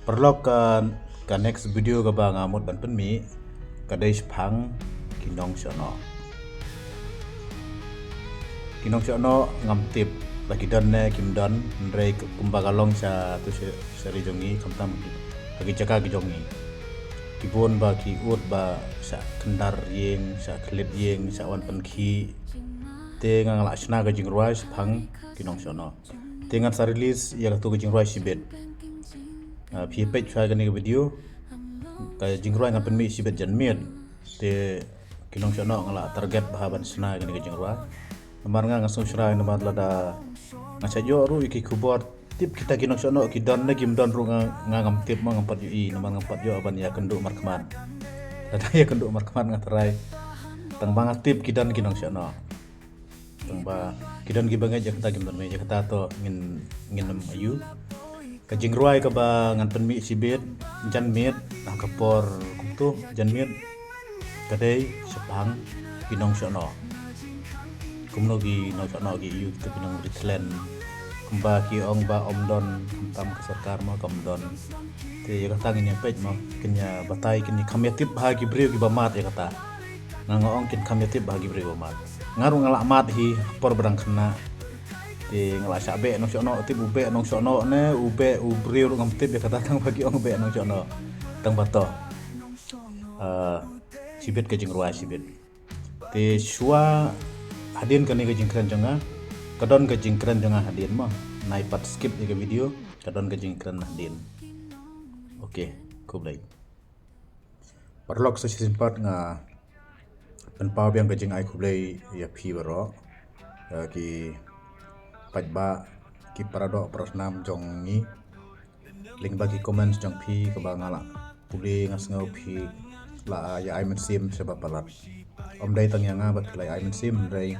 Perlu ke next video ke bang ngamut ban penmi kadai sepang kinong sono ngam tip lagi don ne kim don ndrei kumbagalong sa tu seri jongi kamtam lagi caka ki jongi kibun ba ki ut ba sa kendar yeng sa klip yeng sa wan penki te ngang la sna ga jingruai sepang kinong sono tengan sa release ya tu ga jingruai sibet phi page fa gani video ka jingruai ngam penmi sibet janmiet te kinong sono ngala target bahaban sna gani ga jingruai namar nga ngasong sra namar lada ngasajo ru iki keyboard tip kita kinong sono ki don na gim don ru nga ngam tip ma ngampat ui namar ngampat yo aban ya kendu markman lada ya kendu markman ngatarai tang bang tip kidan kinong sono tang ba kidan gi bangai ja kata gim don me ja kata to ngin ayu ka jingruai ka ba ngan penmi sibet jan mit na kapor kumtu jan mit kadai sepang kinong sono kumno gi no sono gi yu tu pinong ritlen kumba ki ong ba omdon tam ke sarkar ma komdon te ya kata ngin pej ma kenya batai kini kamyatip bahagi breu gi bamat ya kata ngong kin kamyatip bahagi breu bamat ngaru ngalak mat hi por berang kena te ngalak sabe nong sono tip ube nong sono ne ube ubreu ngam tip ya kata tang bagi ong be nong sono tang bato sibet ke jingruai sibet te shua hadin kani ke jingkran jonga kadon ke jingkran jonga hadin mah naipat skip ni ke video kadon ke jingkran hadin oke kublai perlok sa simpat nga penpau biang ke jing ai kublai ya phi baro ki pajba ki parado prosnam jong ni link bagi komen jong phi ke bangala kublai ngas ngau phi la ya ai mensim sebab palat om dai tang yang abat pilai ai mensim dai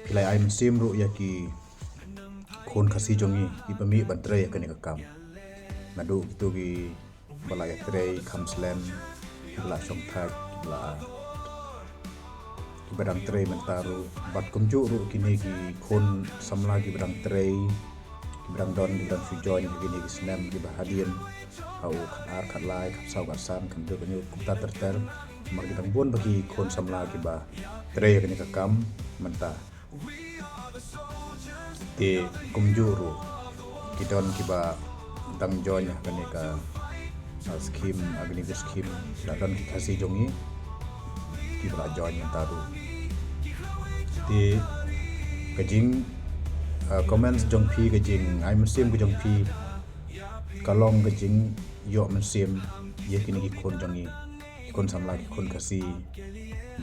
pilai ai mensim ru ya ki khon khasi jongi ki pami bantre ya kani kakam nadu itu gi bala ya trei khamslen bala somthak bala ki badang trei mentaru bat kumju ru kini gi khon samla gi badang trei ki badang don gi badang sujoin kini gi snem gi bahadien au khatar khatlai khapsau garsan kantu kani kupta terter mar kita pun bagi kon samla ki ba trei kani kakam menta te kumjuru kita on ki ba dang jonya kani ka skim agni skim dan ki kasih jongi ki ba jonya taru te kajing comments jong phi kajing ai musim ku jong phi kalong kajing yo musim ye kini ki kon jongi kon samla ki kon kasi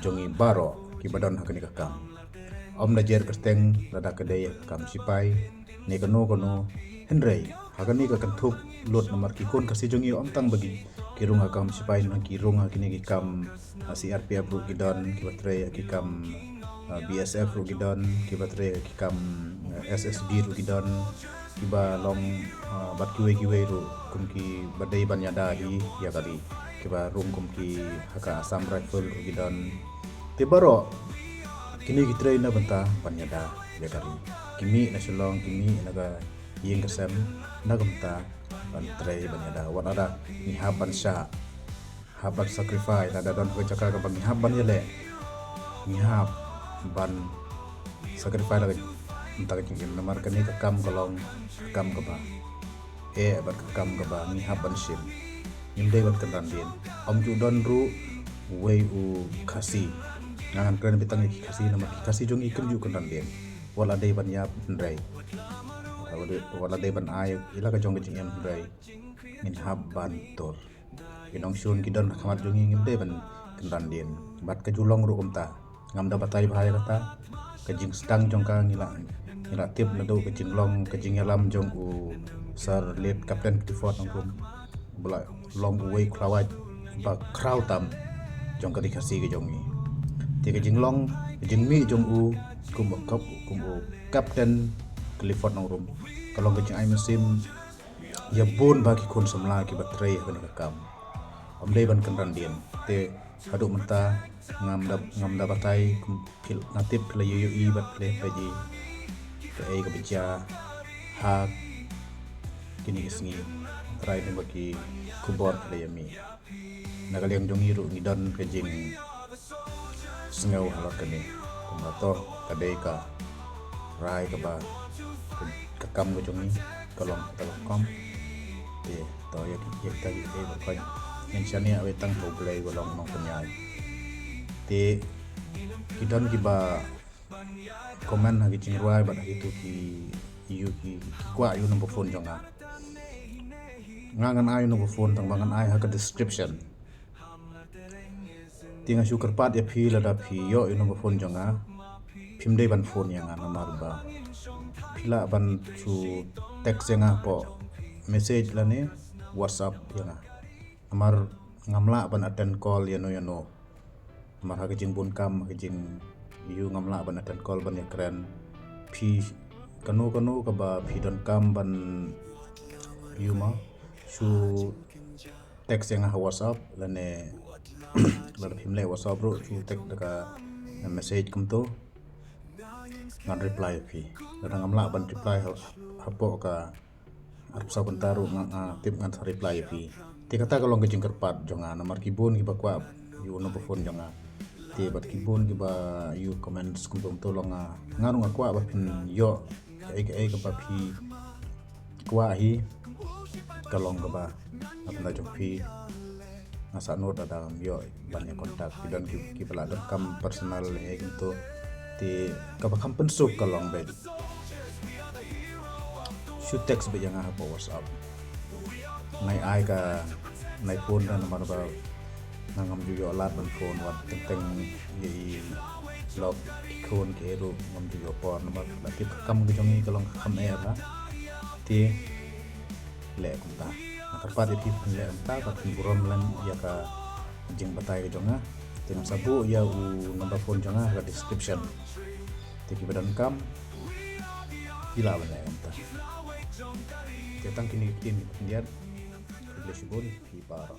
jongi baro ki badan hakani kakam om dajer kerteng lada kedai kam sipai ne kono hendrei hakani ka kanthuk lot nomor ki kon kasi jongi om tang bagi kirung akam sipai nang kirung hakini ki kam CRPF ru gidon ki batre ki kam BSF ru gidon ki batre ki kam SSB ru gidon kiba long bat kiwe ru kum ki badai banyada hi ya kali kiba rum kum ki haka Assam rifle ru gidon tibaro kini gitre na banta banyada ya kali kimi na sulong kimi naga yeng kesem nagamta bantre banyada wanada ni haban sha haban sacrifice ada don ko jaka ka bang haban yele ni hab ban sacrifice lagi entah kecil nomor kini kakam kolong kakam keba bat kakam keba ni haban sim nimde bat kendan din om judon ru wei u kasi ngangan keren bitang iki kasi nomor kasi jong ikem ju kendan din wala dei ban yap ndrai wala dei ban ay ila ka jong kecil em ndrai min haban tor kinong sun kidon kamat jong nimde ban kendan din bat ka julong ru umta ngam da batai bahaya kata kajing sedang jong ka ngila tip na do kajing long kajing yalam jong u sar let kapten ktifot nangkum bula long uwe klawaj ba kraw tam jong ka dikasi ke jong ni ti kajing long kajing mi jong u kum kap kum u kapten klifot nangrum kalau kajing ai musim ya bon bagi kon samla ki batrei kan kakam om dei ban kan dien te hadu menta ngam da batai pil natip pila yu i bat ple paji ke ai ke beja hak kini kesngi try ni bagi kubor kali yami nagaliang jongiru ngidon kajing sengau halor kani kumato kadai ka rai ka ba kakam ko jongi kalong telekom te to ya ki ta ki e ko yang chani awe tang ko play ko long nong penyai te kidon ki ba komen hagi cingruai ba itu ki yu ki kwa yu number phone jonga ngangan ai number phone tang bangan ai ha ka description tinga syukur pat ya phi la da phi yo yu number phone jonga phimde ban phone yang namar ba phila ban chu text yang po message la ne whatsapp yang amar ngamla ban attend call yano amar ha jing bun kam jing yu ngamla ban attend call ban ya keren phi kanu ka ba phi don kam ban yu ma su text yang ha whatsapp la ne la phimle whatsapp ro su text ka message kum to ngan reply phi la ngamla ban reply ha po ka arep sa bentaru tip ngan reply phi ti kata kalau ngejing kerpat jonga nomor kibun ki bakwa yu no phone jonga ti bat kibun ki ba yu comments kum tolong ngaru ngakwa ba pin yo ai ka ba phi kwa hi kalong ka ba apna jok phi ngasa no dalam yo banyak kontak dan ki bala kam personal gitu ti ka ba kam pensuk kalong be shoot text be jangan apa whatsapp nai ai ka nai phone dan nomor ba ngam ju yo lat ban phone wat teng ye log ikon ke ro ngam ju yo por nomor la tip kam ge jongi kalong kam e ba ti le kum ta terpat di le ta ka buron lan ya ka jing batai ke jonga teng sabu ya u nomor phone jonga ka description ti ki badan kam ila ban le ta tetang kini tin lihat English bun di para